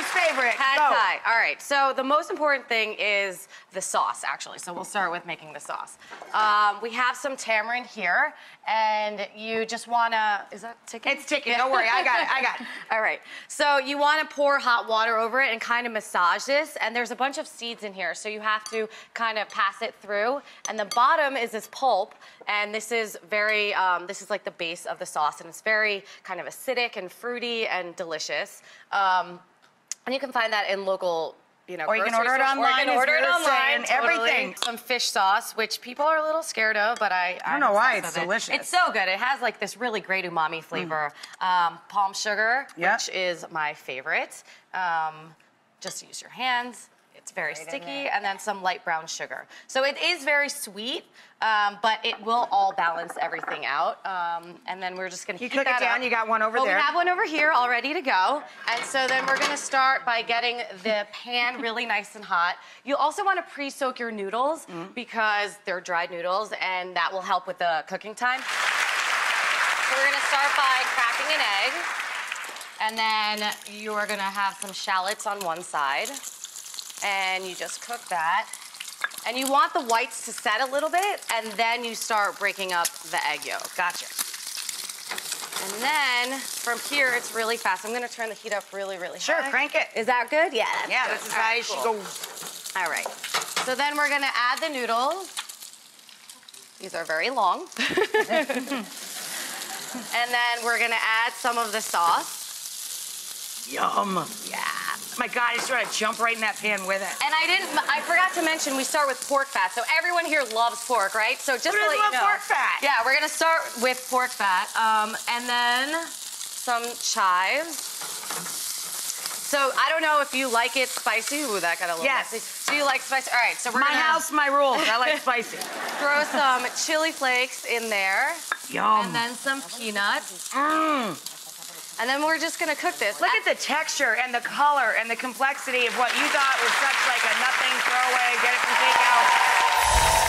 Everybody's favorite. Pad Go. Thai. All right, so the most important thing is the sauce, actually. So we'll start with making the sauce. We have some tamarind here, and you just wanna, is that ticking? It's ticking, don't worry, I got it. All right, so you wanna pour hot water over it and kind of massage this, and there's a bunch of seeds in here, so you have to kind of pass it through, and the bottom is this pulp, and this is very, this is like the base of the sauce, and it's very kind of acidic and fruity and delicious. And you can find that in local, you know, or you can order it online. Or you can order it online. Everything. Some fish sauce, which people are a little scared of, but I don't know why. It's delicious. It's so good. It has like this really great umami flavor. Palm sugar, which is my favorite. Just use your hands. It's very sticky, and then some light brown sugar. So it is very sweet, but it will all balance everything out. And then we're just gonna heat that up. You cook it down, you got one over there. We have one over here all ready to go. And so then we're gonna start by getting the pan really nice and hot. You also wanna pre-soak your noodles because they're dried noodles, and that will help with the cooking time. So we're gonna start by cracking an egg. And then you are gonna have some shallots on one side. And you just cook that. And you want the whites to set a little bit, and then you start breaking up the egg yolk. Gotcha. And then from here, it's really fast. I'm gonna turn the heat up really, really high. Sure, crank it. Is that good? Yeah, that's yeah, good. this is how you should go. All right. So then we're gonna add the noodles. These are very long. And then we're gonna add some of the sauce. Yum. Yeah. My God, I just want to jump right in that pan with it. And I forgot to mention, we start with pork fat. So everyone here loves pork, right? So just to let you know. pork fat? Yeah, we're gonna start with pork fat. And then some chives. So I don't know if you like it spicy. Ooh, that got a little messy. Do you like spicy? All right, so we're My house, my rules. I like spicy. Throw some chili flakes in there. Yum. And then some peanuts. And then we're just gonna cook this. Look at the texture and the color and the complexity of what you thought was such like a nothing throwaway, get it from takeout.